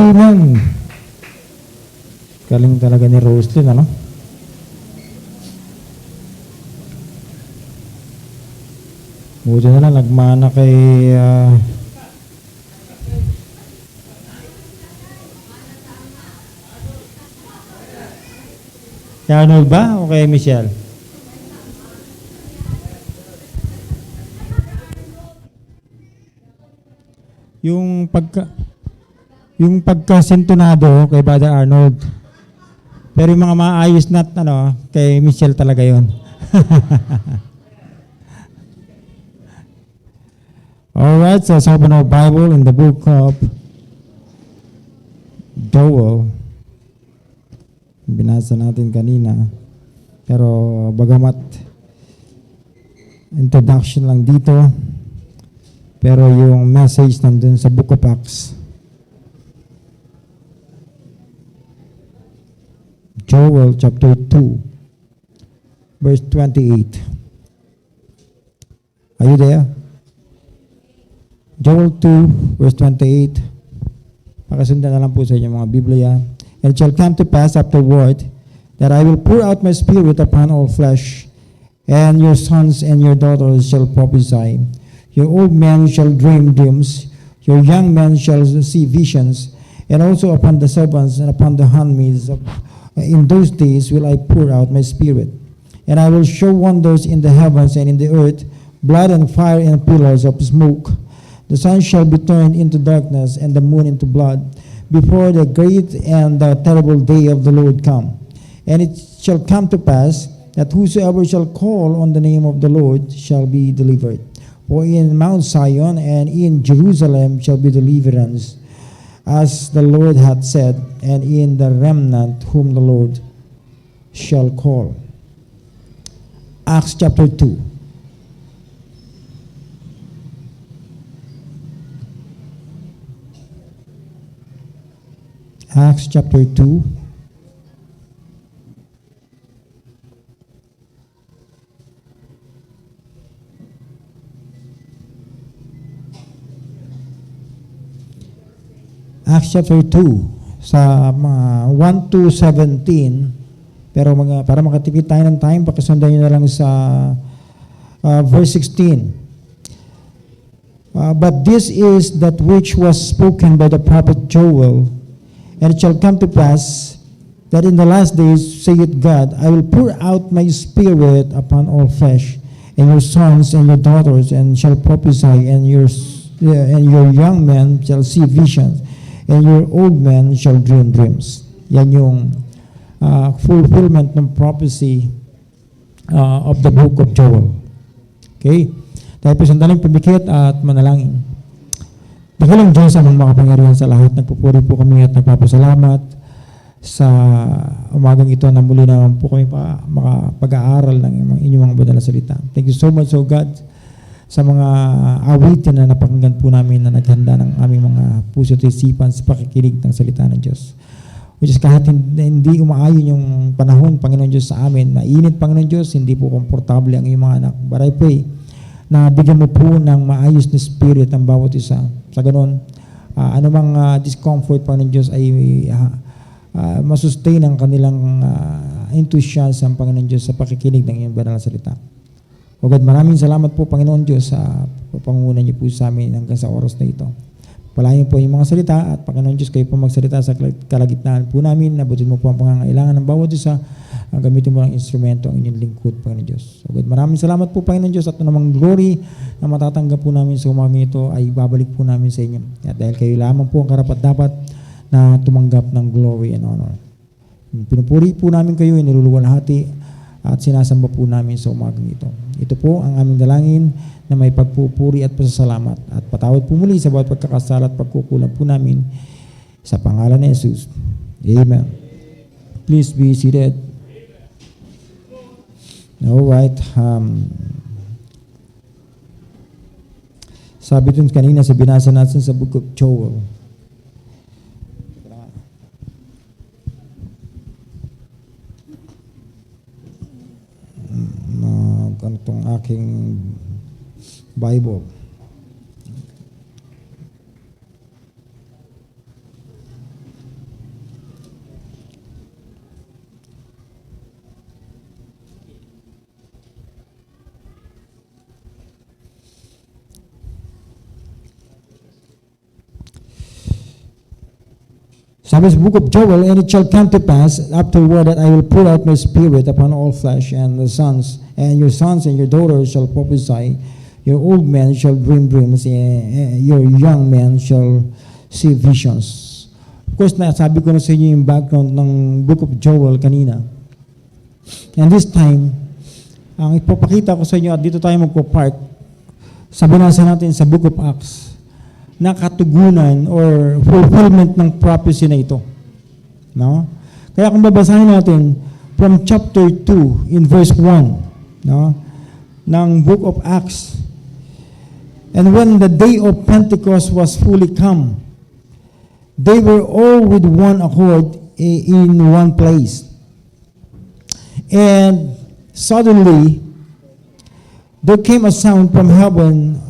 Amen. Galing talaga ni Roslyn, ano? Buti na lang, nagmana kay Arnold ba o kay Michelle? Yung pagkasintonado kay Brother Arnold. Pero yung mga maayos na kay Michelle talaga yon. Alright, so let's open our Bible in the book of Joel. Binasa natin kanina. Pero bagamat introduction lang dito, pero yung message nandun sa Book of Acts. Joel chapter 2, verse 28. Are you there? Joel 2, verse 28. Pakasundan na lang po sa inyo mga Biblia. And it shall come to pass afterward that I will pour out my spirit upon all flesh, and your sons and your daughters shall prophesy. Your old men shall dream dreams, your young men shall see visions, and also upon the servants and upon the handmaids in those days will I pour out my spirit. And I will show wonders in the heavens and in the earth, blood and fire and pillars of smoke. The sun shall be turned into darkness and the moon into blood, before the great and the terrible day of the Lord come. And it shall come to pass that whosoever shall call on the name of the Lord shall be delivered. For in Mount Zion and in Jerusalem shall be deliverance, as the Lord hath said, and in the remnant whom the Lord shall call. Acts chapter 2. Acts chapter 2. Acts chapter 2 sa mga 1 to 17, pero para makatipid tayo ng time, pakisundan nyo na lang sa verse 16. But this is that which was spoken by the prophet Joel. And it shall come to pass that in the last days, saith God, I will pour out my spirit upon all flesh, and your sons and your daughters and shall prophesy, and your young men shall see visions, and your old men shall dream dreams. Yan yung fulfillment ng prophecy of the book of Joel. Okay? Tayo po sandaling pumikit at manalangin. Dakilang Diyos amang makapangyarihan sa lahat, nagpupuri po kami at nagpapasalamat sa umagang ito na muli naman po kami makapag-aaral ng inyong mga banal na salita. Thank you so much, O God, sa mga awitin na napakinggan po namin na naghanda ng aming mga puso at isipan sa pakikinig ng salita ng Diyos. Which is kahit hindi umaayon yung panahon, Panginoon Diyos, sa amin, mainit, Panginoon Diyos, hindi po komportable ang iyong mga anak. But I pray na bigyan mo po ng maayos na spirit ang bawat isa. Sa ganun, anumang discomfort, Panginoon Diyos, ay masustain ang kanilang enthusiasm, Panginoon Diyos, sa pakikinig ng iyong banal na salita. O God, maraming salamat po, Panginoon Diyos, sa pangunan niyo po sa amin hanggang sa oras na ito. Palayan po yung mga salita at Panginoon Diyos, kayo po magsalita sa kalagitnaan po namin. Nabutin mo po ang pangangailangan ng bawat isa. Gamitin mo ang instrumento ang inyong lingkod, Panginoon Diyos. So God, maraming salamat po, Panginoon Diyos, at anumang glory na matatanggap po namin sa umagang ito ay babalik po namin sa inyo. At dahil kayo lamang po ang karapat-dapat na tumanggap ng glory and honor. Pinupuri po namin kayo, iniluluwalhati at sinasamba po namin sa umagang ito. Ito po ang aming dalangin na may pagpupuri at pasasalamat at patawad po muli sa bawat pagkakasala at pagkukulang po namin sa pangalan ni Jesus. Amen. Please be seated. Alright. Sabi dun kanina sa binasa natin sa book of Joel. Itong aking Bible. 1 Sabi sa book of Joel, and it shall come to pass afterward that I will pour out my spirit upon all flesh, and your sons and your daughters shall prophesy, your old men shall dream dreams, your young men shall see visions. Of course, sabi ko na sa inyo yung background ng book of Joel kanina. And this time, ang ipapakita ko sa inyo, at dito tayo magpo-park, sa binasa natin sa book of Acts, na katugunan or fulfillment ng prophecy na ito. No? Kaya kung babasahin natin from chapter 2 in verse 1, no, ng book of Acts, and when the day of Pentecost was fully come, they were all with one accord in one place. And suddenly, there came a sound from heaven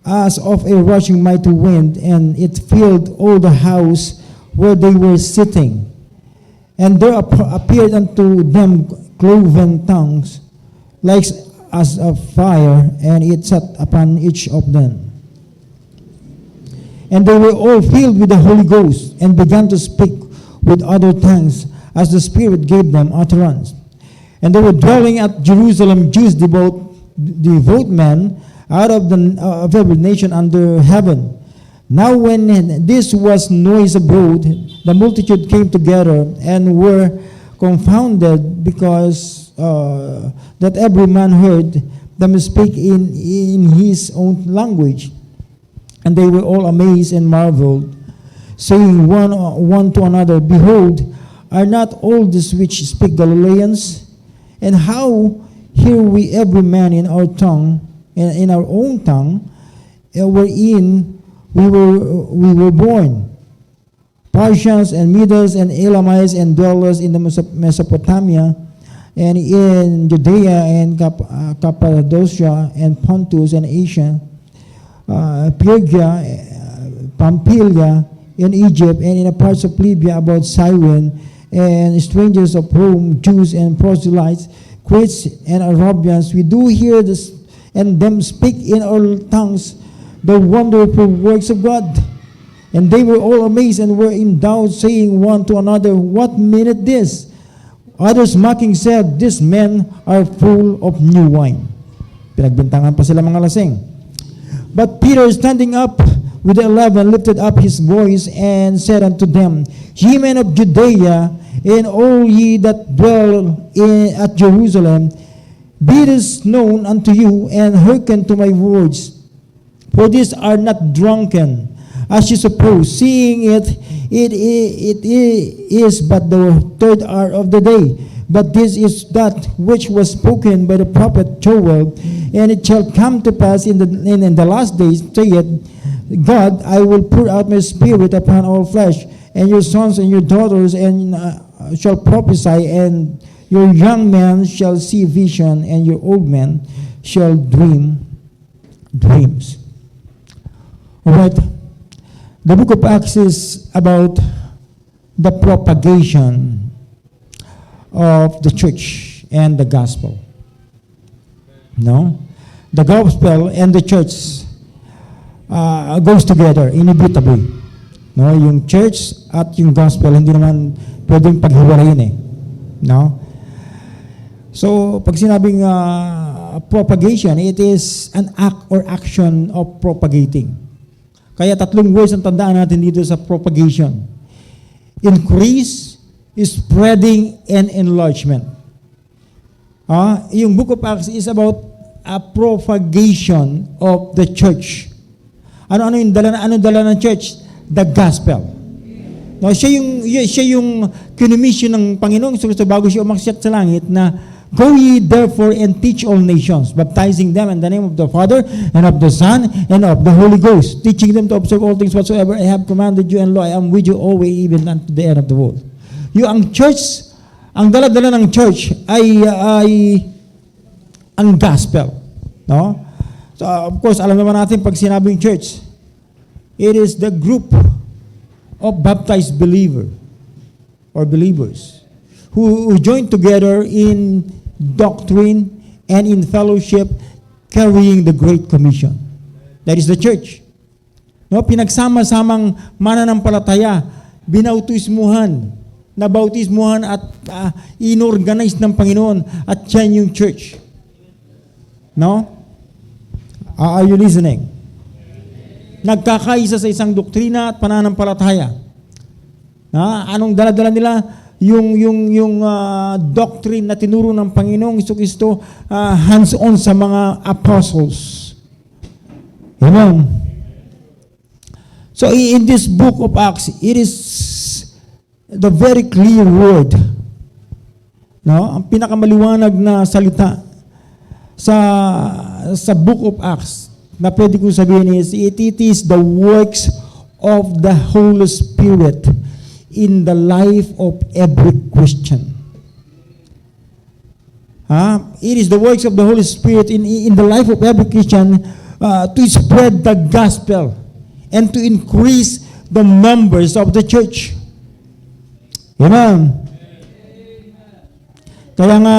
as of a rushing mighty wind, and it filled all the house where they were sitting. And there appeared unto them cloven tongues, like as of fire, and it sat upon each of them. And they were all filled with the Holy Ghost, and began to speak with other tongues, as the Spirit gave them utterance. And they were dwelling at Jerusalem, Jews, devout men, out of every nation under heaven. Now when this was noise abroad, the multitude came together and were confounded, because that every man heard them speak in his own language. And they were all amazed and marveled, saying one to another, Behold, are not all these which speak Galileans? And how hear we every man in our tongue, in our own tongue, wherein we were born? Parthians and Medes and Elamites and dwellers in the Mesopotamia, and in Judea and Cappadocia and Pontus and Asia, Phrygia, Pamphylia, in Egypt, and in the parts of Libya about Cyrene, and strangers of Rome, Jews and proselytes, Cretes and Arabians, we do hear this and them speak in our tongues the wonderful works of God. And they were all amazed and were in doubt, saying one to another, What meaneth this? Others mocking said, These men are full of new wine. Pinagbintangan pa sila mga lasing. But Peter, standing up with the 11, lifted up his voice and said unto them, Ye men of Judea, and all ye that dwell at Jerusalem, be this known unto you, and hearken to my words. For these are not drunken, as you suppose, seeing it is but the third hour of the day. But this is that which was spoken by the prophet Joel, and it shall come to pass in the last days, saith God, I will pour out my spirit upon all flesh, and your sons and your daughters shall prophesy, and your young men shall see vision, and your old men shall dream dreams. Alright, the book of Acts is about the propagation of the church and the gospel. No? The gospel and the church goes together inevitably. No, yung church at yung gospel hindi naman pwedeng paghiwalayin eh. No? So, pag sinabing propagation, it is an act or action of propagating. Kaya tatlong words ang tandaan natin dito sa propagation. Increase, spreading, and enlargement. Yung book of Acts is about a propagation of the church. Ano yung dala ng church? The gospel. No, siya yung kinomission ng Panginoong Kristo bago siya umakyat sa langit na Go ye therefore and teach all nations, baptizing them in the name of the Father and of the Son and of the Holy Ghost, teaching them to observe all things whatsoever I have commanded you, and lo, I am with you always, even unto the end of the world. Ang church, ang dala-dala ng church ay ang gospel. No? So, of course, alam naman natin pag sinabing church, it is the group of baptized believer or believers who join together in doctrine and in fellowship, carrying the Great Commission. That is the church. No, pinagsama-samang mananampalataya binautismuhan, nabautismuhan at inorganize ng Panginoon at yan yung church. No? Are you listening? Nagkakaisa sa isang doktrina at pananampalataya. Anong dala-dala nila? Yung doctrine na tinuro ng Panginoong Jesucristo, hands-on sa mga apostles. Amen. So in this book of Acts, it is the very clear word, no? Ang pinakamaliwanag na salita sa book of Acts na pwede kong sabihin is, it is the works of the Holy Spirit in the life of every Christian. It is the works of the Holy Spirit in the life of every Christian to spread the gospel and to increase the numbers of the church. Amen. Kaya nga,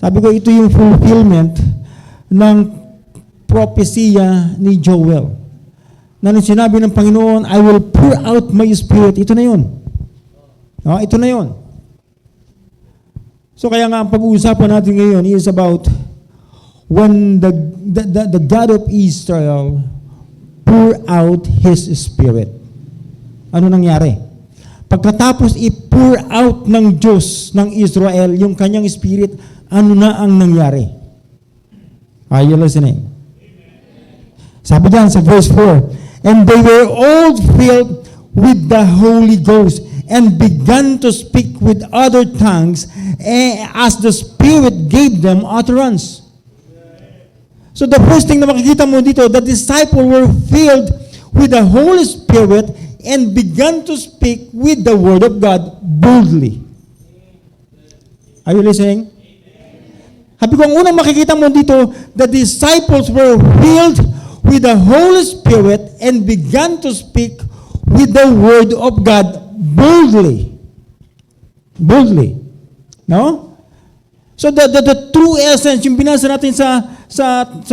sabi ko, ito yung fulfillment ng propesya ni Joel. Na nung sinabi ng Panginoon, I will pour out my spirit. Ito na yun. Ito na yun. So kaya nga, ang pag-uusapan natin ngayon is about when the God of Israel pour out His Spirit. Ano nangyari? Pagkatapos i-pour out ng Diyos ng Israel yung kanyang Spirit, ano na ang nangyari? Are you listening? Sabi diyan sa verse 4, and they were all filled with the Holy Ghost and began to speak with other tongues as the Spirit gave them utterance. So the first thing na makikita mo dito, the disciples were filled with the Holy Spirit and began to speak with the Word of God boldly. Are you listening? Sabi ko, ang unang makikita mo dito, the disciples were filled with the Holy Spirit and began to speak with the Word of God boldly. Boldly. No? So the true essence, yung binasa natin sa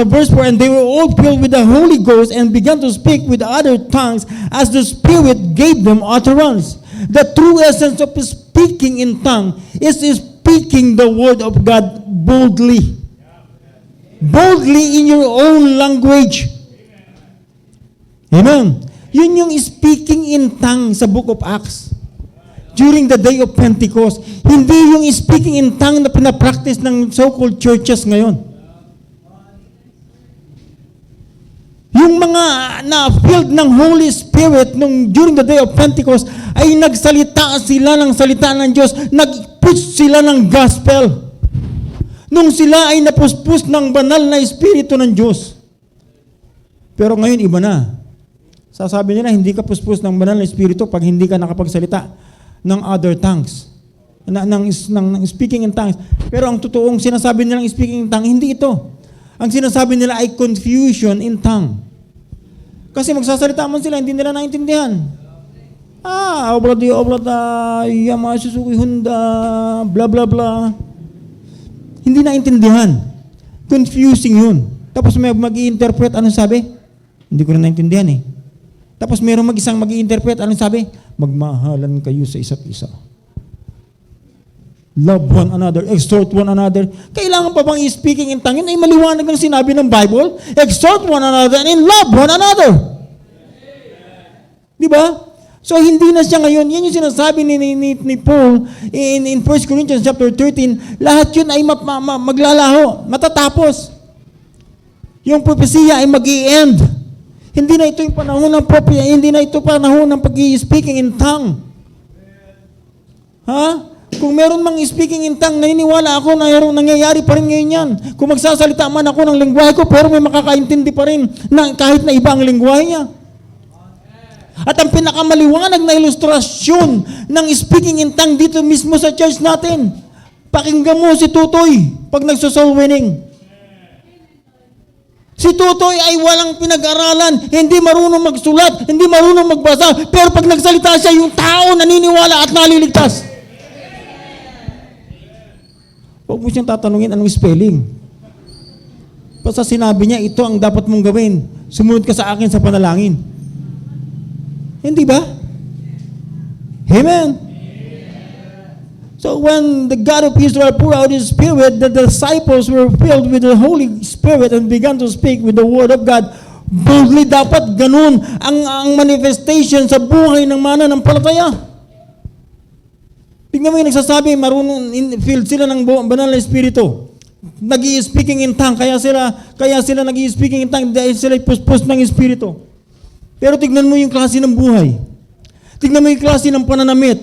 verse 4, and they were all filled with the Holy Ghost and began to speak with other tongues as the Spirit gave them utterance. The true essence of speaking in tongue is speaking the Word of God boldly. Boldly in your own language. Amen. Yun yung speaking in tongue sa book of Acts. During the day of Pentecost. Hindi yung speaking in tongue na pinapractice ng so-called churches ngayon. Yung mga na-filled ng Holy Spirit during the day of Pentecost ay nagsalita sila ng salita ng Diyos. Nag-preach sila ng gospel. Nung sila ay napuspos ng banal na Espiritu ng Diyos. Pero ngayon iba na. Sasabi nila, hindi ka puspos ng banal na Espiritu pag hindi ka nakapagsalita ng other tongues. Ng speaking in tongues. Pero ang totoong sinasabi nilang speaking in tongues, hindi ito. Ang sinasabi nila ay confusion in tongue. Kasi magsasalita man sila, hindi nila naintindihan. Yamasusuki Honda, blah blah blah. Hindi naintindihan. Confusing yun. Tapos may mag-i-interpret, anong sabi? Hindi ko na naintindihan eh. Tapos mayroong mag-isang mag-i-interpret, anong sabi? Magmahalan kayo sa isa't isa. Love one another, exhort one another. Kailangan pa bang speaking in tongue? Yun ay maliwanag ng sinabi ng Bible. Exhort one another and love one another. Di ba? So hindi na siya ngayon. Yan yung sinasabi ni Paul in 1 Corinthians chapter 13. Lahat yun ay maglalaho, matatapos. Yung propesya ay mag-i-end. Hindi na ito yung panahon ng propesya. Hindi na ito panahon ng pag-i-speaking in tongue. Kung meron mang speaking in tongue, naniniwala ako na nangyayari pa rin ngayon yan. Kung magsasalita man ako ng lingwahe ko, pero may makakaintindi pa rin na kahit na iba ang lingwahe niya. At ang pinakamaliwanag na ilustrasyon ng speaking in tongue dito mismo sa church natin, pakinggan mo si Tutoy pag nagso-soul winning. Si Tutoy ay walang pinag-aralan, hindi marunong magsulat, hindi marunong magbasa, pero pag nagsalita siya, yung tao naniniwala at naliligtas. Huwag mo siyang tatanungin anong spelling. Basta sinabi niya, ito ang dapat mong gawin. Sumunod ka sa akin sa panalangin. Hindi ba? Amen? So when the God of Israel poured out His Spirit, the disciples were filled with the Holy Spirit and began to speak with the Word of God boldly. Dapat ganun ang manifestation sa buhay ng mananampalataya. Tingnan mo yung nagsasabi, marunong filled sila ng banal na Espiritu. Nag-i-speaking in tongue, kaya sila nag-i-speaking in tongue dahil sila puspos ng Espiritu. Pero tignan mo yung klase ng buhay. Tignan mo yung klase ng pananamit.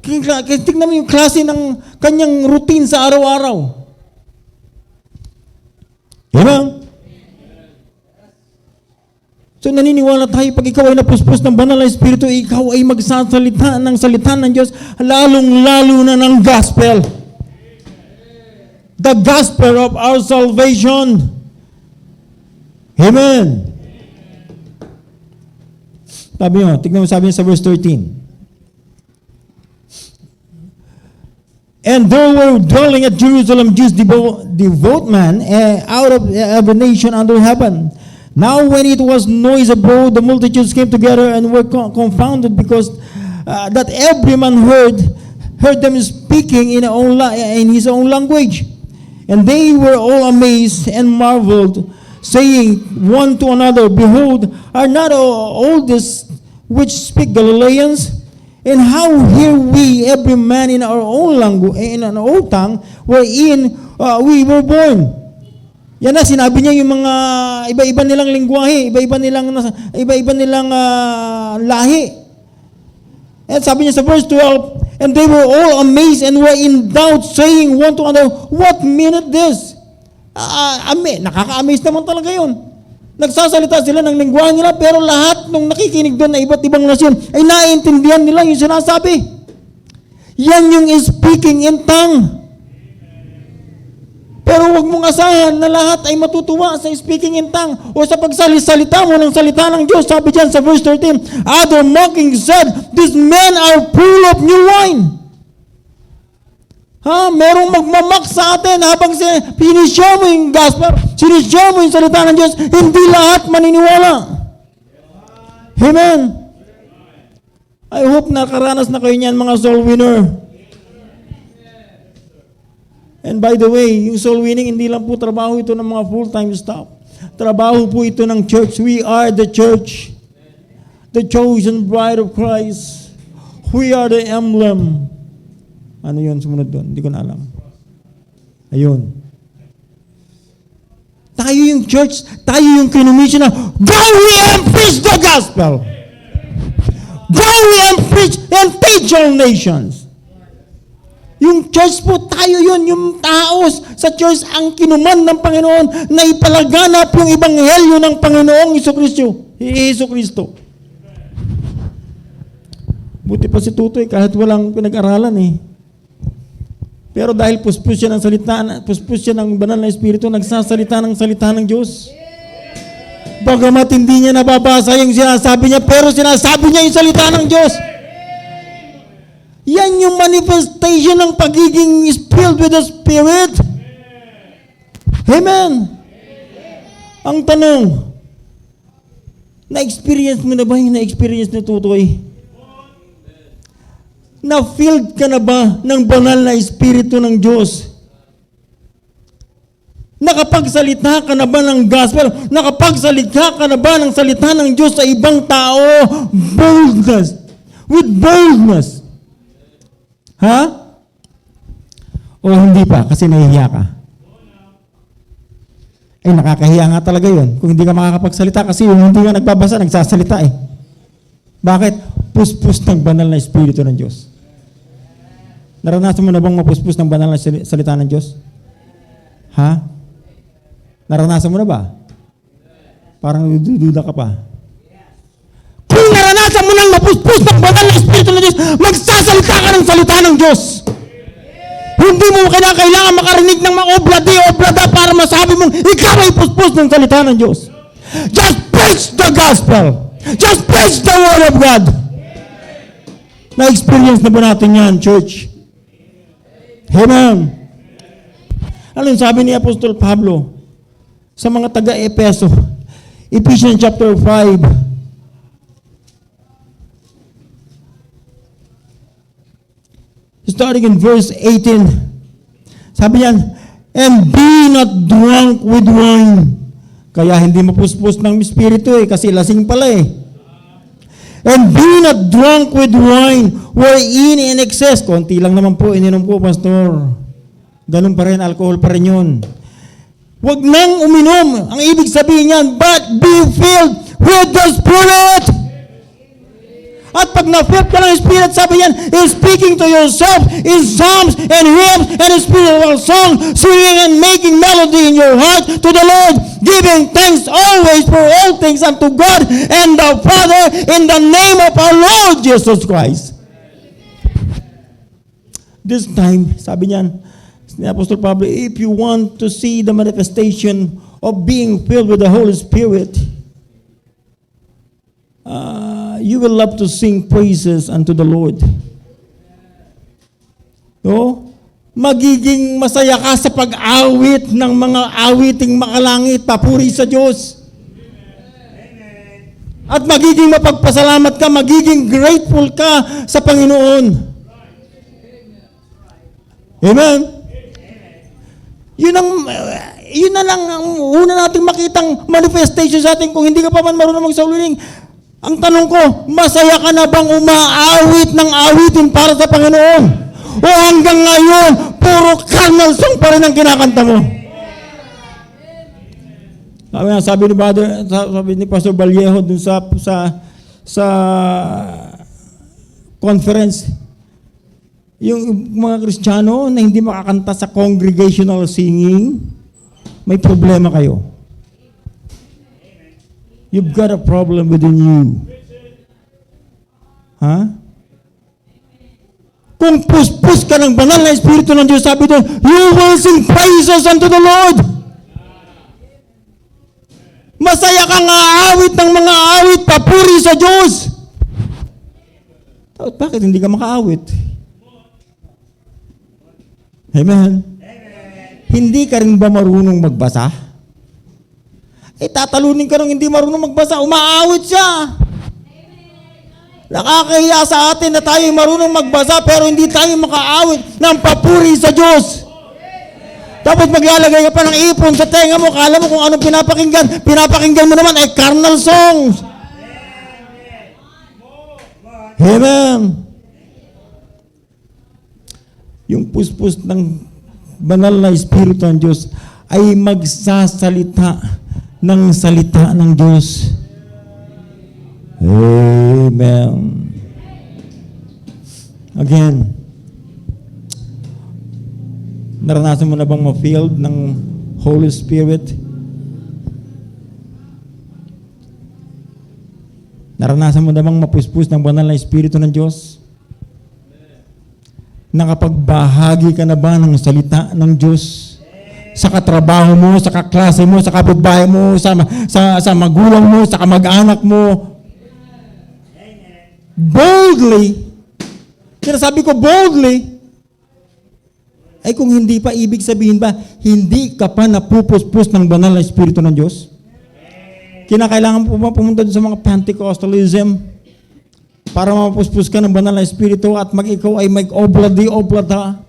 Tignan mo yung klase ng kanyang routine sa araw-araw. Diba? So naniniwala tayo, pag ikaw ay napuspos ng banal na Espiritu, ikaw ay magsasalita ng salita ng Diyos, lalong-lalo na ng gospel. The gospel of our salvation. Amen. Sabi nyo, tignan mo sabi niya sa verse 13. And there were dwelling at Jerusalem Jews devout men out of every nation under heaven. Now when it was noise abroad, the multitudes came together and were confounded because that every man heard them speaking in his own language. And they were all amazed and marveled, saying one to another, Behold, are not all this which speak Galileans? And how hear we every man in our own language, in our own tongue, wherein we were born? Yan na, sinabi niya yung mga iba-iba nilang lingwahe, iba-iba nilang lahi. And sabi niya sa verse 12, and they were all amazed and were in doubt, saying one to another, What meaneth this? Nakaka-amaze naman talaga yun. Nagsasalita sila ng lingwahe nila, pero lahat ng nakikinig doon na iba't ibang nasyon ay naiintindihan nila yung sinasabi. Yan yung speaking in tongue. Pero huwag mong asahan na lahat ay matutuwa sa speaking in tongue o sa pagsalita mo ng salita ng Diyos. Sabi dyan sa verse 13, Other mocking said, These men are full of new wine. Merong magmamak sa atin habang sinishow mo yung gospel, sinishow mo yung salita ng Diyos, hindi lahat maniniwala. Amen. I hope nakaranas na kayo niyan, mga soul winner. And by the way, yung soul winning, hindi lang po trabaho ito ng mga full-time staff. Trabaho po ito ng church. We are the church. The chosen bride of Christ. We are the emblem. Ano yun sumunod doon? Hindi ko na alam. Ayun. Tayo yung church, tayo yung kinumisyon na, Go we and preach the gospel! Go we and preach and teach all nations! Yung church po, tayo yun, yung tao sa church ang kinuman ng Panginoon na ipalaganap yung ebanghelyo ng Panginoong Jesucristo. Buti pa si Tutoy kahit walang pinag-aralan eh. Pero dahil puspos siya ng salita, puspos siya ng banal na Espiritu, nagsasalita ng salita ng Diyos. Bagamat hindi niya nababasa yung sinasabi niya, pero sinasabi niya yung salita ng Diyos. Yan yung manifestation ng pagiging filled with the Spirit. Amen. Ang tanong, na-experience mo na ba yung na-experience ni Tutoy? Na-filled ka na ba ng banal na Espiritu ng Diyos? Nakapagsalita ka na ba ng gospel? Nakapagsalita ka na ba ng salita ng Diyos sa ibang tao? Boldness. With boldness. Ha? O hindi pa kasi nahihiya ka? Ay, nakakahiya nga talaga yun. Kung hindi ka makakapagsalita kasi yung hindi ka nagbabasa, nagsasalita eh. Bakit? Puspos ng banal na Espiritu ng Diyos. Naranasan mo na bang mapuspos ng banal na salita ng Diyos? Ha? Naranasan mo na ba? Parang dududa ka pa. Kung naranasan mo nang mapuspos ng banal na Espiritu ng Diyos, magsasalita ka ng salita ng Diyos. Hindi mo kailangan makarinig ng mga oblada para masabi mong ikaw ay puspos ng salita ng Diyos. Just preach the gospel. Just preach the word of God. Na-experience na ba natin yan, church? Amen. Ano yung sabi ni Apostol Pablo sa mga taga-Epeso? Ephesians chapter 5. starting in verse 18. Sabi niyan, and be not drunk with wine. Kaya hindi mapuspos ng espiritu kasi lasing pala And be not drunk with wine, wherein in excess. Konti lang naman po, ininom po, pastor. Ganun pa rin, alcohol pa rin yun. Huwag nang uminom. Ang ibig sabihin niyan, but be filled with the Spirit. At pag na-filled ka ng Spirit, sabi niyan, is speaking to yourself in psalms and hymns and in spiritual song, singing and making melody in your heart to the Lord, giving thanks always for all things unto God and the Father in the name of our Lord Jesus Christ. This time, sabi niyan, ni Apostle Pablo, if you want to see the manifestation of being filled with the Holy Spirit, you will love to sing praises unto the Lord. No? Magiging masaya ka sa pag-awit ng mga awiting makalangit, papuri sa Diyos. At magiging mapagpasalamat ka, magiging grateful ka sa Panginoon. Amen? Yun na lang ang una nating makitang manifestation sa atin kung hindi ka pa man marunong magsaluling. Ang tanong ko, masaya ka na bang umaawit ng awitin para sa Panginoon? O hanggang ngayon, puro carnal song pa rin ang kinakanta mo? Sabi ni Pastor Vallejo dun sa conference, yung mga Kristiyano na hindi makakanta sa congregational singing, may problema kayo. You've got a problem within you. Ha? Kung puspos ka ng banal na Espiritu ng Diyos, sabi doon, you will sing praises unto the Lord. Masaya kang aawit ng mga awit, papuri sa Diyos. Bakit hindi ka makaawit? Amen. Hindi ka rin ba marunong magbasa? Tatalunin ka nung hindi marunong magbasa, umaawit siya. Nakakahiya sa atin na tayo marunong magbasa pero hindi tayo makaawit ng papuri sa Diyos. Tapos maglalagay ka pa ng ipon sa tenga mo, kala mo kung anong pinapakinggan mo naman ay carnal songs. Amen. Yung puspos ng banal na Espiritu ng Diyos ay magsasalita ng salita ng Diyos. Amen. Again, naranasan mo na bang ma-filled ng Holy Spirit? Naranasan mo na bang mapuspos ng banal na Espiritu ng Diyos? Nakapagbahagi ka na ba ng salita ng Diyos? Sa katrabaho mo, sa kaklase mo, sa kapitbahay mo, sa magulang mo, sa kamag-anak mo. Boldly. Sinasabi ko boldly. Ay kung hindi pa, ibig sabihin ba, hindi ka pa napupuspos ng banal na Espiritu ng Diyos? Kinakailangan po ba pumunta sa mga Pentecostalism para mapuspos ka ng banal na Espiritu at ikaw ay mag-oblad ha?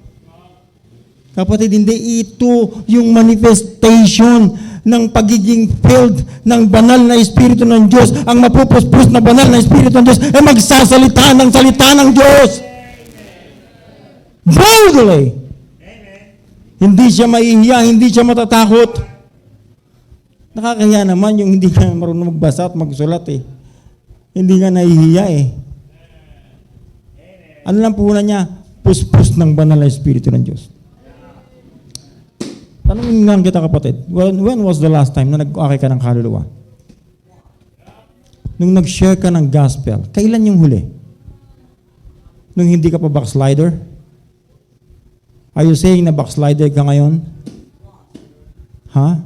Kapatid, hindi ito yung manifestation ng pagiging filled ng banal na Espiritu ng Diyos. Ang mapupuspos na banal na Espiritu ng Diyos ay magsasalita ng salita ng Diyos. Boldly. Hindi siya maihiya, hindi siya matatakot. Nakakahiya naman yung hindi ka marunong magbasa at magsulat Hindi ka nahihiya Ano lang po niya? Puspos ng banal na Espiritu ng Diyos. Tanungin lang kita kapatid, when was the last time na nag-okay ka ng kaluluwa? Nung nag-share ka ng gospel, kailan yung huli? Nung hindi ka pa backslider? Are you saying na backslider ka ngayon? Ha?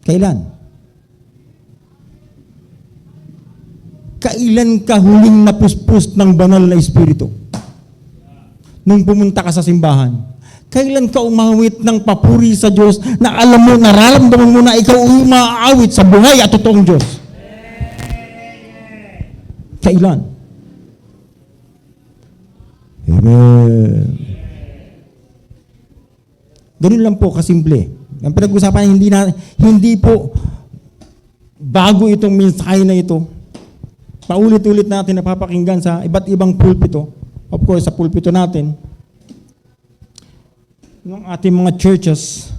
Kailan? Kailan ka huling napuspos ng banal na Espiritu? Nung pumunta ka sa simbahan? Kailan ka umawit ng papuri sa Diyos na alam mo, nararamdaman mo na ikaw umaawit sa buhay at totoong Diyos? Kailan? Amen. Amen. Ganun lang po kasimple. Ang pinag-usapan, hindi po bago itong mensahe na ito. Paulit-ulit natin napapakinggan sa iba't ibang pulpito. Of course, sa pulpito natin, ng ating mga churches.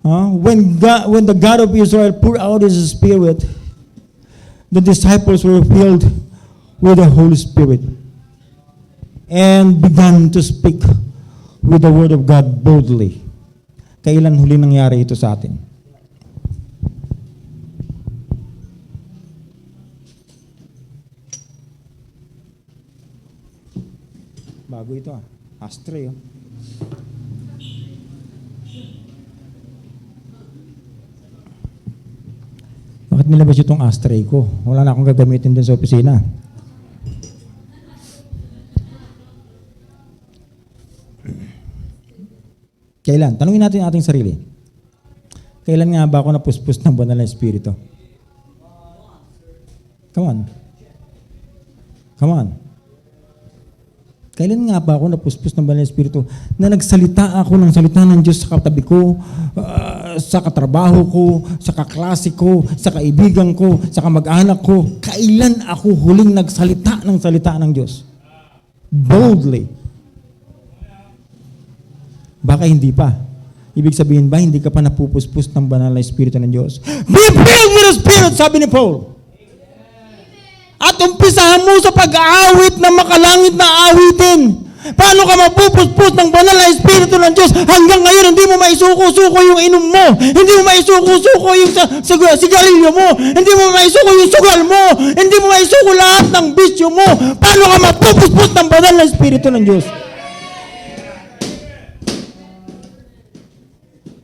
When the God of Israel poured out His Spirit, the disciples were filled with the Holy Spirit and began to speak with the Word of God boldly. Kailan huli nangyari ito sa atin? Bago ito ashtray. Bakit nilabas itong ashtray ko? Wala na akong gagamitin dun sa opisina. Kailan? Tanungin natin ating sarili. Kailan nga ba ako napuspos ng banal na Espiritu? Come on. Come on. Kailan nga ba ako napuspos ng banal na Espiritu na nagsalita ako ng salita ng Diyos sa katabi ko, sa katrabaho ko, sa kaklase ko, sa kaibigan ko, sa kamag-anak ko? Kailan ako huling nagsalita ng salita ng Diyos? Boldly. Baka hindi pa. Ibig sabihin ba, hindi ka pa napupuspos ng banal na Espiritu ng Diyos? Be filled with the Spirit, sabi ni Paul. At umpisahan mo sa pag-aawit na makalangit na awitin. Paano ka mapupuspos ng banal na Espiritu ng Diyos? Hanggang ngayon, hindi mo maisuko-suko yung inom mo. Hindi mo maisuko-suko yung sigarilyo mo. Hindi mo maisuko yung sugal mo. Hindi mo maisuko lahat ng bisyo mo. Paano ka mapupuspos ng banal na Espiritu ng Diyos?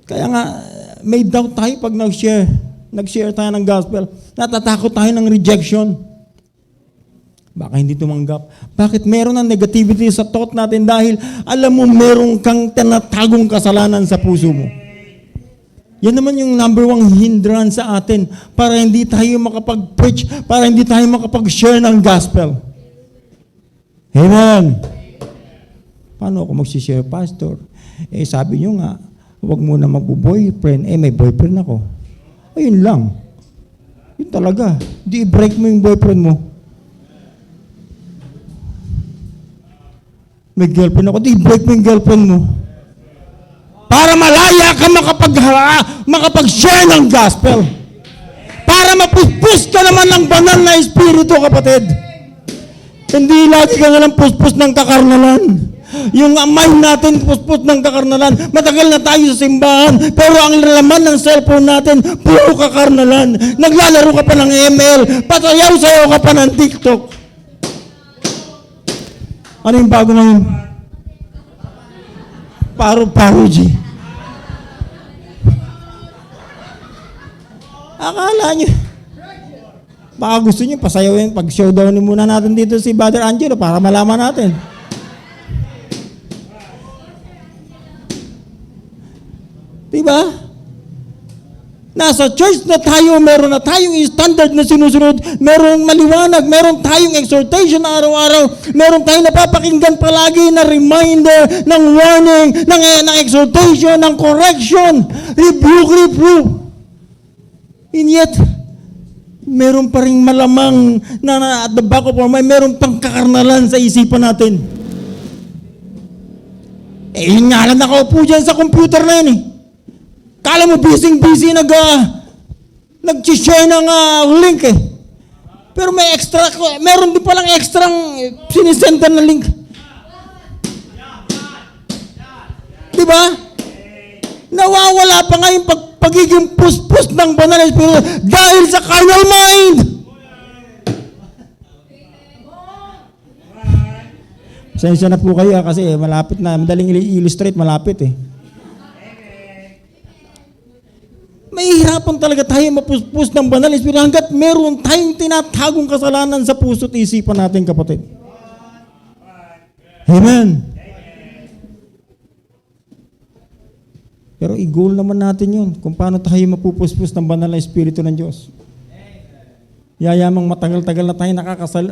Kaya nga, may doubt tayo pag nag-share tayo ng gospel. Natatakot tayo ng rejection. Baka hindi tumanggap. Bakit meron ng negativity sa thought natin dahil alam mo meron kang tinatagong kasalanan sa puso mo. Yan naman yung number 1 hindrance sa atin para hindi tayo makapag-preach, para hindi tayo makapag-share ng gospel. Amen. Paano ako mag-share, Pastor? Sabi nyo nga, huwag mo na mag-boyfriend. May boyfriend ako. Ayun lang. Yun talaga. Di i-break mo yung boyfriend mo. May girlfriend ako, di break mo yung girlfriend mo. Para malaya ka makapag-share ng gospel. Para mapuspos ka naman ng banal na Espiritu, kapatid. Hindi lagi ka nga ng puspos ng kakarnalan. Yung mind natin, puspos ng kakarnalan. Matagal na tayo sa simbahan, pero ang laman ng cellphone natin, puro kakarnalan. Naglalaro ka pa ng ML, patayaw-sayaw ka pa ng TikTok. Ano yung bago ngayon? Paro-parogy. Akala nyo. Baka gusto nyo pasayawin, pag-showdownin muna natin dito si Brother Angelo para malaman natin. Diba? Nasa church na tayo, meron na tayong standard na sinusunod, meron maliwanag, meron tayong exhortation na araw-araw, meron tayong napapakinggan palagi na reminder, ng warning, ng exhortation, ng correction, rebuke. And yet, meron pa rin malamang na at the back of our mind, meron pang kakarnalan sa isipan natin. Yun nga lang nakaupo dyan sa computer na yun eh. Kala mo busy nag-share ng link eh. Pero may extra, meron din palang extra sinisender na link. Diba? Nawawala pa nga yung pagiging puspos ng banal na Espiritu dahil sa carnal mind. Pasensya na po kayo kasi malapit na, madaling i-illustrate, malapit eh. Mahihirapan talaga tayo mapuspos ng banal na Espiritu hanggat meron tayong tinatagong kasalanan sa puso at isipan natin, kapatid. Amen. Pero i-goal naman natin yun kung paano tayo mapupuspos ng banal na Espiritu ng Diyos. Yayamang matagal-tagal na tayo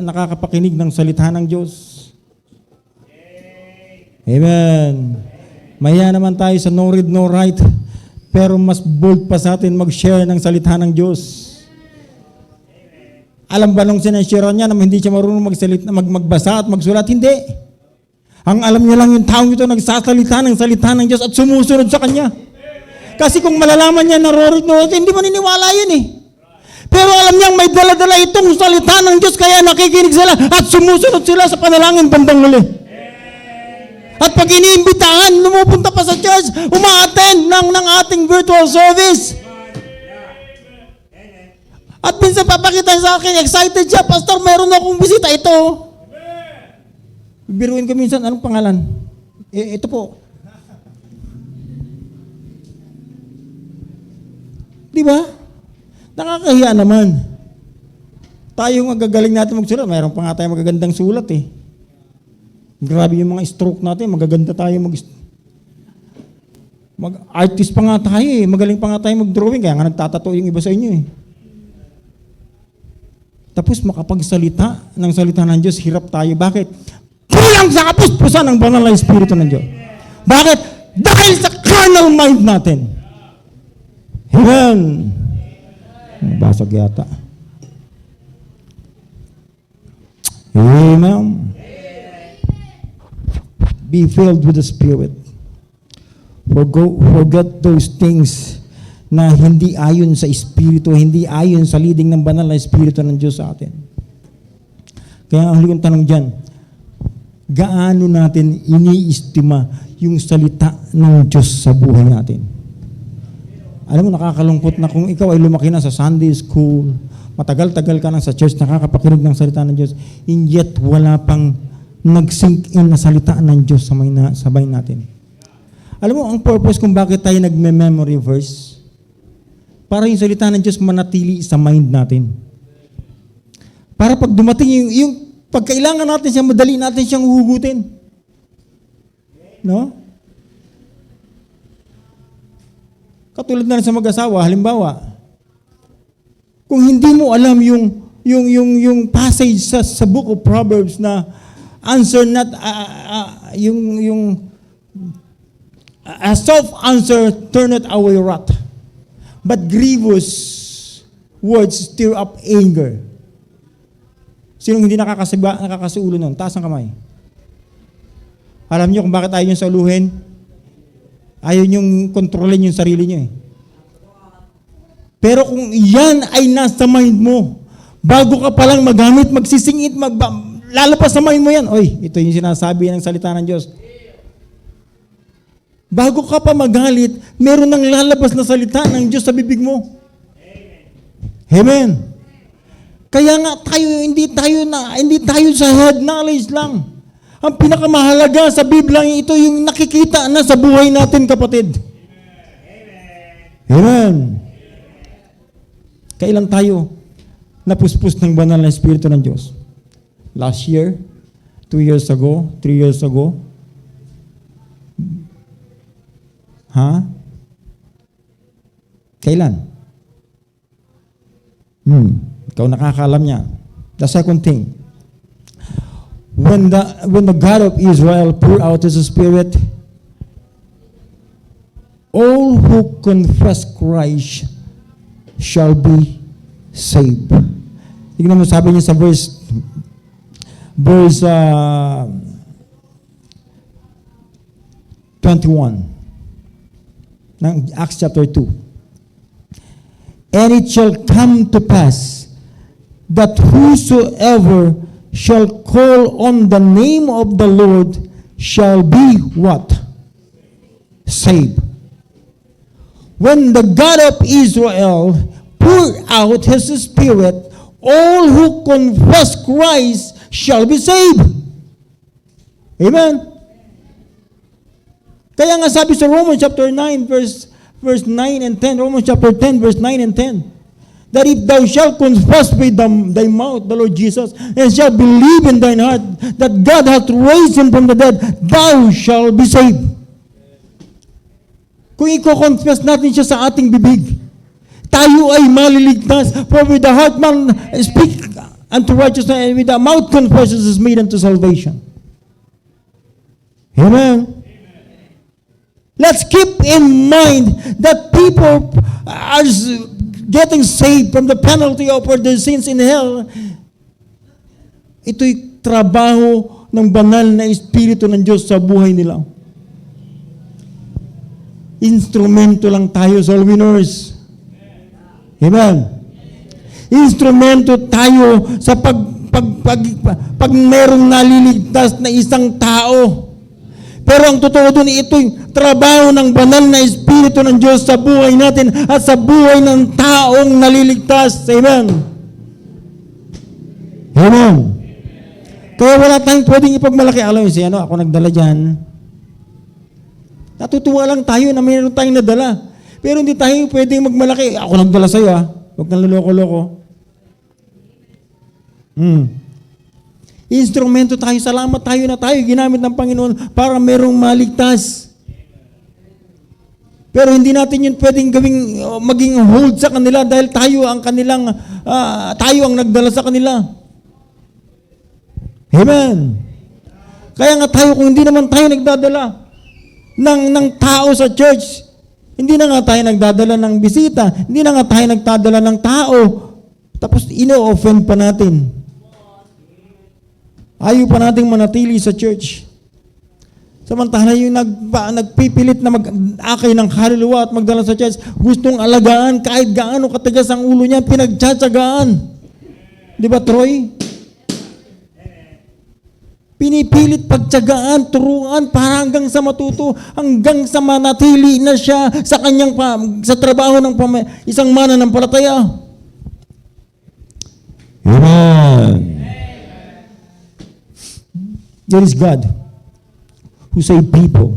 nakakapakinig ng salita ng Diyos. Amen. Maya naman tayo sa no read, no write, pero mas bold pa sa atin mag-share ng salita ng Diyos. Alam ba nung sinashare niya na hindi siya marunong magbasa at magsulat? Hindi. Ang alam niya lang yung taong ito nagsasalita ng salita ng Diyos at sumusunod sa Kanya. Kasi kung malalaman niya na no read, no write, hindi maniniwala yun eh. Pero alam niyang may dala-dala itong salita ng Diyos kaya nakikinig sila at sumusunod sila sa panalangin bandang huli. At pag iniimbitahan, lumupunta pa sa church, uma-attend ng ating virtual service. At minsan papakita sa akin, excited siya, Pastor, meron akong bisita, ito. Biruin ko minsan, anong pangalan? Ito po. Di ba? Nakakahiya naman. Tayo nga gagaling natin magsulat, mayroon pa nga tayo magagandang sulat eh. Grabe yung mga stroke natin, magaganda tayo mag-artist pa nga tayo eh, magaling pa nga tayo mag-drawing, kaya nga nagtatato yung iba sa inyo eh. Tapos makapagsalita ng salita ng Diyos, hirap tayo. Bakit? Kulang sa kapuspusan ng banal na Espiritu ng Diyos. Bakit? Dahil sa carnal mind natin. Amen. Basag yata. Amen. Be filled with the Spirit. Forget those things na hindi ayon sa Espiritu, hindi ayon sa leading ng banal na Espiritu ng Diyos sa atin. Kaya ang huli kong tanong dyan, gaano natin iniistima yung salita ng Diyos sa buhay natin? Alam mo, nakakalungkot na kung ikaw ay lumaki na sa Sunday school, matagal-tagal ka na sa church, nakakapakinig ng salita ng Diyos, and yet wala pang nag-sink in na salita ng Diyos sa sabay natin. Alam mo, ang purpose kung bakit tayo nagme-memory verse, para yung salita ng Diyos manatili sa mind natin. Para pag dumating yung pagkailangan natin siya, madali natin siyang huhugutin. No? Katulad na sa mag-asawa, halimbawa, kung hindi mo alam yung passage sa book of Proverbs na answer not, a soft answer turneth away wrath, but grievous words stir up anger. Sinong hindi nakakasuulo nun? Taas ang kamay. Alam niyo kung bakit ayaw niyong saluhin? Ayaw niyong kontrolin yung sarili niyo eh. Pero kung yan ay nasa mind mo, bago ka palang magamit, magsisingit, lalabas sa mind mo yan. Oy, ito yung sinasabi ng salita ng Diyos. Bago ka pa magalit, meron nang lalabas na salita ng Diyos sa bibig mo. Amen. Kaya nga hindi tayo sa head knowledge lang. Ang pinakamahalaga sa Biblia, ito yung nakikita na sa buhay natin, kapatid. Amen. Kailan tayo napuspos ng banal na Espiritu ng Diyos? Last year? 2 years ago? 3 years ago? Ha? Kailan? Ikaw nakakaalam niya. The second thing, when the God of Israel poured out His Spirit, all who confess Christ shall be saved. Tingnan mo, sabi niya sa verse 21 ng Acts chapter 2. And it shall come to pass that whosoever shall call on the name of the Lord shall be what? Saved. When the God of Israel poured out His Spirit, all who confess Christ shall be saved. Amen. Kaya nga sabi sa Romans chapter 9 verse 9 and 10, Romans chapter 10 verse 9 and 10, that if thou shalt confess with thy mouth the Lord Jesus, and shalt believe in thine heart that God hath raised Him from the dead, thou shalt be saved. Kung i-confess natin siya sa ating bibig, tayo ay maliligtas. For with the heart man speak unto righteousness, and with the mouth confession is made unto salvation. Amen. Let's keep in mind that people are getting saved from the penalty of their sins in hell. Ito'y trabaho ng banal na Espiritu ng Diyos sa buhay nila. Instrumento lang tayo, soul winners. Amen. Instrumento tayo sa pag merong naliligtas na isang tao. Pero ang totoo doon, ito'y trabaho ng banal na Espiritu ng Diyos sa buhay natin at sa buhay ng taong naliligtas. Amen. Amen. Kaya wala tayong pwedeng ipagmalaki. Alam mo siya, ako nagdala dyan. Natutuwa lang tayo na mayroon tayong nadala. Pero hindi tayo pwedeng magmalaki. Ako nagdala sa'yo, huwag kang luloko-loko. Instrumento tayo, salamat tayo na tayo ginamit ng Panginoon para merong maligtas. Pero hindi natin yun pwedeng maging hold sa kanila dahil tayo ang kanilang, tayo ang nagdala sa kanila. Amen. Kaya nga tayo, kung hindi naman tayo nagdadala ng tao sa church, hindi na nga tayo nagdadala ng bisita, hindi na nga tayo nagdadala ng tao, tapos ino-offend pa natin. Ayaw pa nating manatili sa church. Samantala yung nagpipilit na mag-akay ng kaluluwa at magdala sa church, gustong alagaan kahit gaano katigas ang ulo niya, pinagtsatsagaan. Di ba, Troy? Pinipilit pagtsagaan, turuan para hanggang sa matuto, hanggang sa manatili na siya sa kanyang sa trabaho ng isang mananampalataya. Amen. There is God who save people.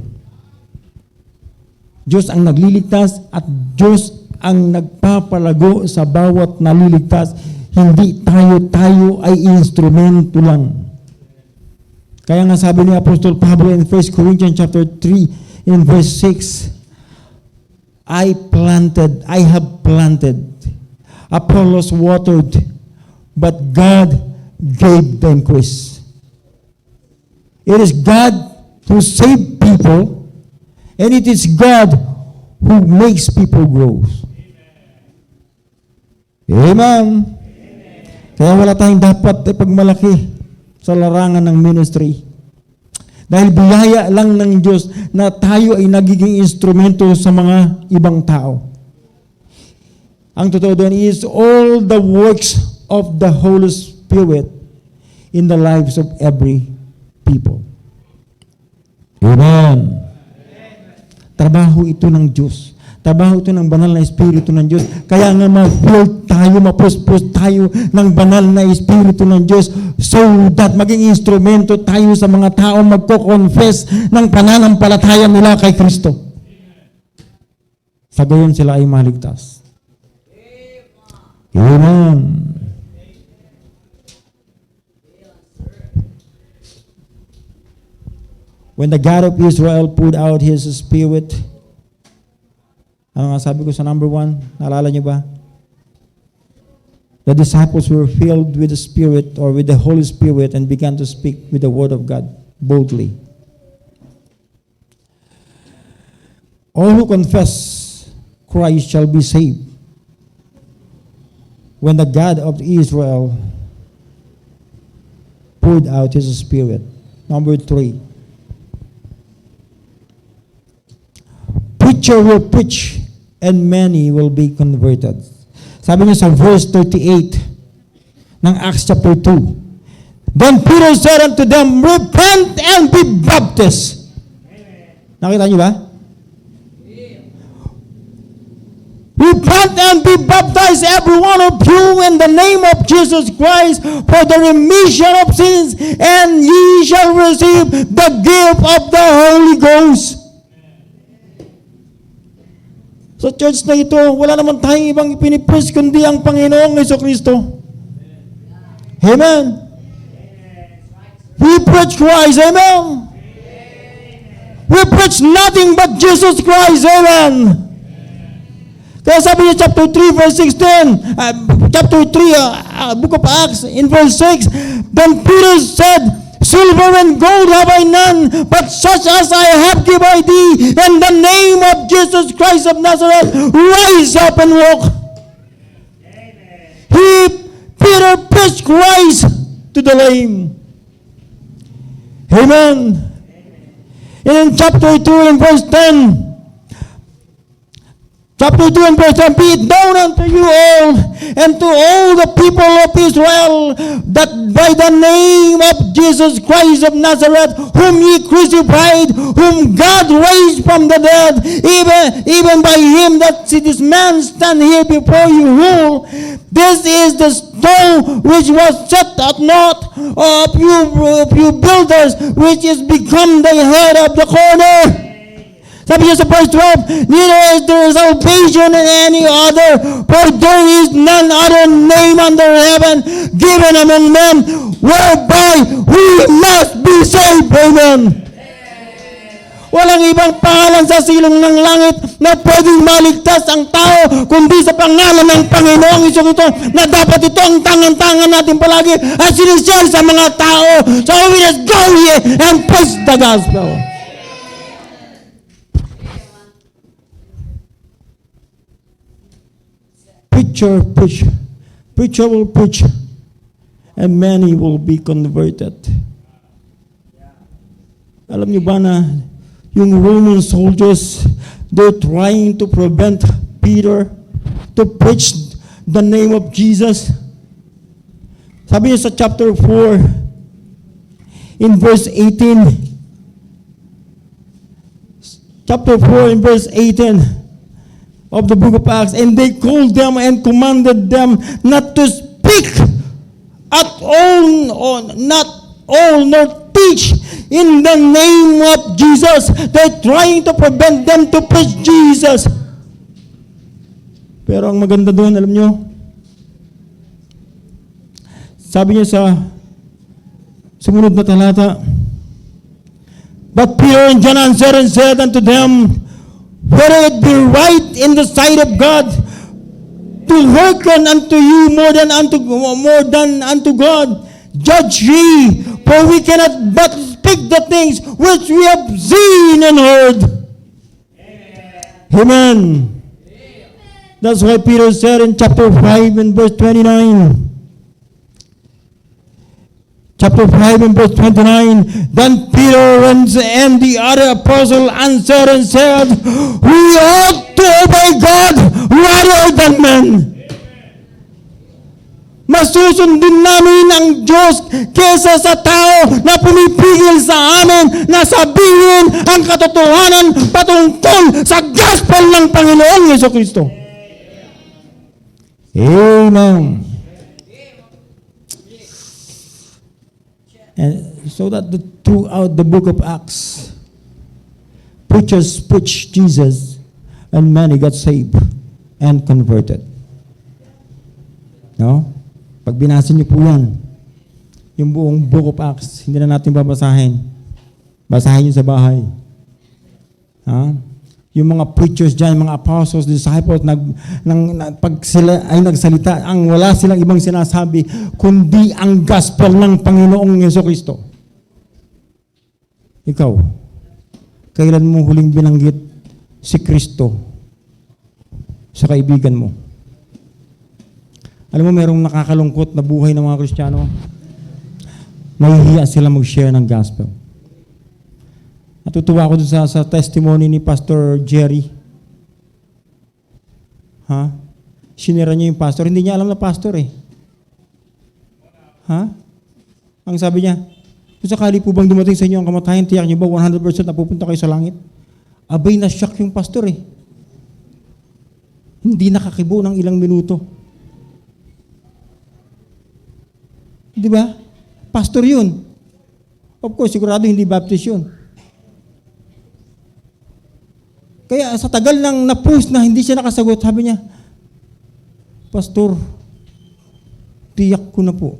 Diyos ang nagliligtas at Diyos ang nagpapalago sa bawat naliligtas. Hindi tayo ay instrumento lang. Kaya nga sabi ni Apostol Pablo in 1 Corinthians chapter 3 in verse 6, I have planted, Apollos watered, but God gave the increase. It is God who saves people, and it is God who makes people grow. Amen. Kaya wala tayong dapat ipagmalaki sa larangan ng ministry. Dahil biyaya lang ng Diyos na tayo ay nagiging instrumento sa mga ibang tao. Ang totoo doon is all the works of the Holy Spirit in the lives of every people. Amen. Trabaho ito ng Diyos. Trabaho ito ng banal na Espiritu ng Diyos. Kaya nga ma-fill tayo, mapuspos tayo ng banal na Espiritu ng Diyos so that maging instrumento tayo sa mga tao magko-confess ng pananampalataya nila kay Kristo. Sa gayon sila ay maligtas. Amen. When the God of Israel poured out His Spirit, ano nga sabi ko sa number 1? Naalala niyo ba? The disciples were filled with the Spirit or with the Holy Spirit and began to speak with the Word of God boldly. All who confess Christ shall be saved. When the God of Israel poured out His Spirit. Number 3. Preacher will preach and many will be converted. Sabi niya sa verse 38 ng Acts chapter 2. Then Peter said unto them, repent and be baptized. Nakita niyo ba? Repent and be baptized, every one of you, in the name of Jesus Christ, for the remission of sins, and ye shall receive the gift of the Holy Ghost. Sa church na ito, wala naman tayong ibang ipinipreach kundi ang Panginoong Jesucristo. Amen. We preach Christ. Amen. We preach nothing but Jesus Christ. Amen. Kaya sabi niya chapter 3 verse 16, chapter 3, book of Acts in verse 6, then Peter said, silver and gold have I none, but such as I have give I thee, in the name of Jesus Christ of Nazareth, rise up and walk. Peter preached Christ to the lame. Amen. And in chapter 2 and verse 10, chapter 2 and verse 10, be it known unto you all, and to all the people of Israel, that by the name of Jesus Christ of Nazareth, whom ye crucified, whom God raised from the dead, even by him that this man stand here before you whole, this is the stone which was set at naught of you builders, which is become the head of the corner. Sabi niya sa verse 12, neither is there salvation in any other, for there is none other name under heaven given among men, whereby we must be saved. Amen. Walang ibang pangalan sa silong ng langit na pwedeng maligtas ang tao, kundi sa pangalan ng Panginoong Jesucristo, na dapat ito ang tangan-tangan natin palagi at sinishare sa mga tao. So we just go here and preach the gospel. Preacher will preach, and many will be converted. Alam niyo ba na yung Roman soldiers, they're trying to prevent Peter to preach the name of Jesus. Sabi niya sa chapter 4, in verse 18, chapter 4 in verse 18, of the book of Acts, and they called them and commanded them not to speak at all, not all, nor teach in the name of Jesus. They're trying to prevent them to preach Jesus. Pero ang maganda doon, alam nyo, sabi niya sa sumunod na talata, but Peter and John answered and said unto them, whether it be right in the sight of God to hearken unto you more than unto God, judge ye, for we cannot but speak the things which we have seen and heard. Amen. That's why Peter said in chapter 5 and verse 29. Chapter 5 and verse 29, then Peter and the other apostle answered and said, we ought to obey God rather than men. Masusundin namin ang Diyos kesa sa tao na pumipigil sa amin na sabihin ang katotohanan patungkol sa gospel ng Panginoong Jesucristo. Amen. And so that throughout the book of Acts, preachers preached Jesus and many got saved and converted. No? Pag binasa niyo po yan, yung buong book of Acts, hindi na natin babasahin. Basahin niyo sa bahay. Ha? Yung mga preachers dyan, mga apostles, disciples, pag sila ay nagsalita, ang wala silang ibang sinasabi, kundi ang gospel ng Panginoong Jesucristo. Ikaw, kailan mo huling binanggit si Kristo sa kaibigan mo? Alam mo, merong nakakalungkot na buhay ng mga Kristiyano. Nahihiya sila mag-share ng gospel. Natutuwa ako dun sa testimony ni Pastor Jerry. Ha? Sinira niya yung pastor. Hindi niya alam na pastor eh. Ha? Ang sabi niya, kung sakali po bang dumating sa inyo ang kamatayan, tiyak niyo ba 100% na pupunta kayo sa langit? Abay, na-shock yung pastor eh. Hindi nakakibo ng ilang minuto. Di ba? Pastor yun. Of course, sigurado hindi Baptist yun. Kaya sa tagal ng na-post na hindi siya nakasagot, sabi niya, Pastor, tiyak ko na po.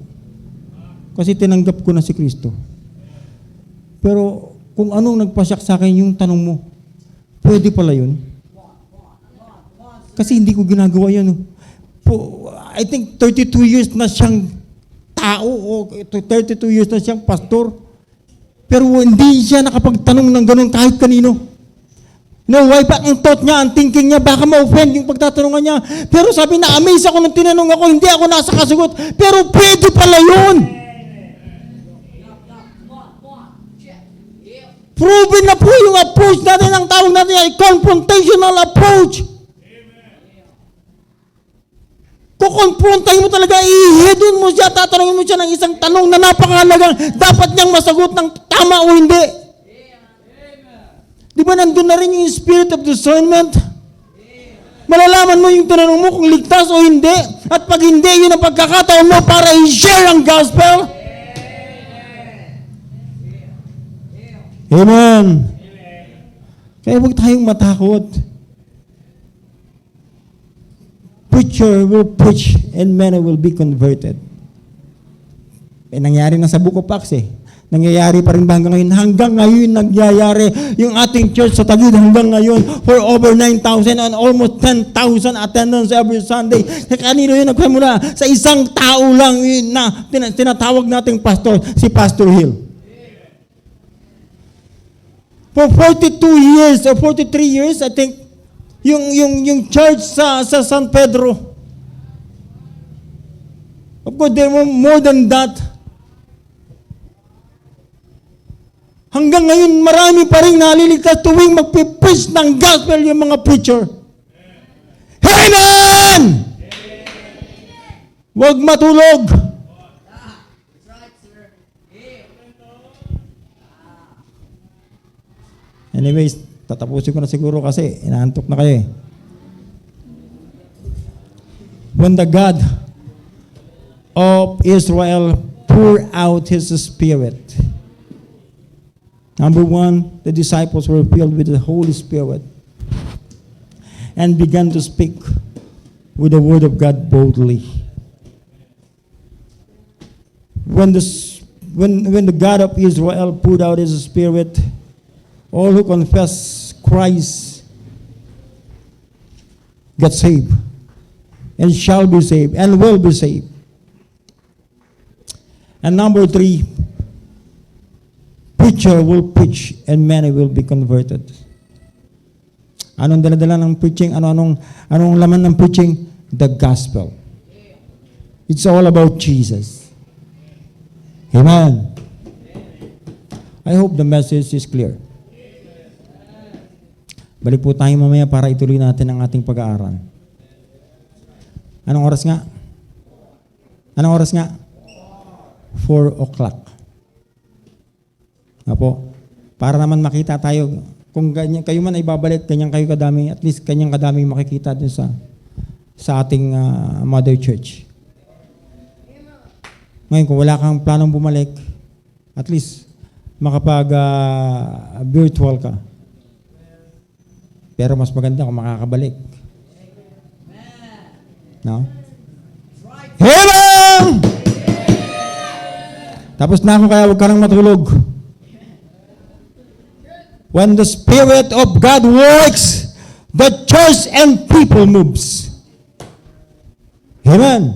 Kasi tinanggap ko na si Kristo. Pero kung anong nagpasyak sa akin yung tanong mo, pwede pala yun. Kasi hindi ko ginagawa yun. I think 32 years na siyang tao o 32 years na siyang pastor. Pero hindi siya nakapagtanong ng ganun kahit kanino. No, why back ang thought niya, ang thinking niya, baka ma-offend yung pagtatanungan niya. Pero sabi na, amaze ako nung tinanong ako, hindi ako nasa kasagot. Pero pwede pala yun. Proven na po yung approach natin, ang tawag natin ay confrontational approach. Kukonfrontahin mo talaga, ihedon mo siya, tatanungin mo siya ng isang tanong na napakahalagang dapat niyang masagot ng tama o hindi. Di ba nandun na rin yung spirit of discernment? Malalaman mo yung tinanong mo kung ligtas o hindi. At pag hindi, yun ang pagkakataon mo para i-share ang gospel. Amen. Kaya huwag tayong matakot. Preacher will preach and many will be converted. Nangyari na sa Book of Acts Nangyayari pa rin ba hanggang ngayon? Hanggang ngayon nangyayari yung ating church sa Taguig hanggang ngayon for over 9,000 and almost 10,000 attendance every Sunday. Kanino yun nagsimula? Sa isang tao lang yun na tinatawag nating pastor, si Pastor Hill. For 42 years or 43 years, I think, yung church sa San Pedro. Of course, there were more than that. Hanggang ngayon, marami pa rin naliligtas tuwing magpipreach ng gospel yung mga preacher. Amen! Huwag matulog. Anyways, tatapusin ko na siguro kasi inaantok na kayo When the God of Israel poured out His Spirit, number one, the disciples were filled with the Holy Spirit and began to speak with the Word of God boldly. When the God of Israel poured out His Spirit, all who confess Christ get saved and shall be saved and will be saved. And number three, preacher will preach and many will be converted. Anong dala-dala ng preaching? Anong laman ng preaching? The gospel. It's all about Jesus. Amen. I hope the message is clear. Balik po tayo mamaya para ituloy natin ang ating pag-aaral. Anong oras nga? 4 o'clock. Apo, para naman makita tayo, kung ganyan, kayo man ay babalik, ganyan kayo kadami, at least ganyan kadami makikita dun sa ating mother church. Ngayon, kung wala kang planong bumalik, at least makapag-virtual ka. Pero mas maganda kung makakabalik. No? Amen! Tapos na ako, kaya huwag ka nang matulog. When the Spirit of God works, the church and people moves. Amen.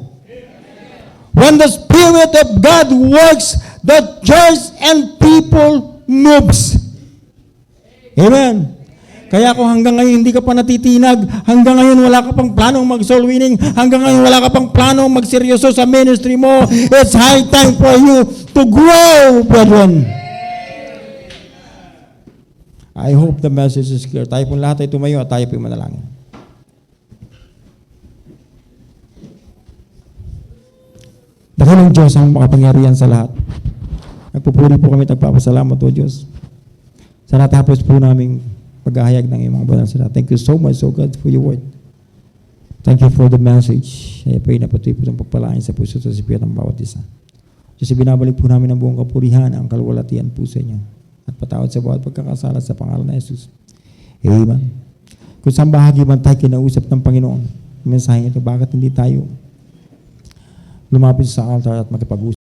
When the Spirit of God works, the church and people moves. Amen. Kaya kung hanggang ngayon hindi ka pa natitinag, hanggang ngayon wala ka pang planong mag-soul winning, hanggang ngayon wala ka pang planong magseryoso sa ministry mo, it's high time for you to grow, brethren. I hope the message is clear. Tayo pong lahat ay tumayo at tayo po manalangin. Dakilang Diyos ang makapangyarihan sa lahat. Nagpupuri po kami, tagpapasalamat o Diyos. Sa natapos po naming paghahayag ng iyong mga banal sila. Thank you so much, oh God, for your word. Thank you for the message. Ay pray na patuloy po ng pagpalain sa puso at sa sipiat ng bawat isa. Diyos, binabalik po namin ang buong kapurihan, ang kalwalatian po sa inyo. At patawad sa bawat pagkakasala sa pangalan ng Jesus. Amen. Kung saan bahagi man tayo kinausap ng Panginoon, mensahe ito, bakit hindi tayo lumapit sa altar at makipag-usap?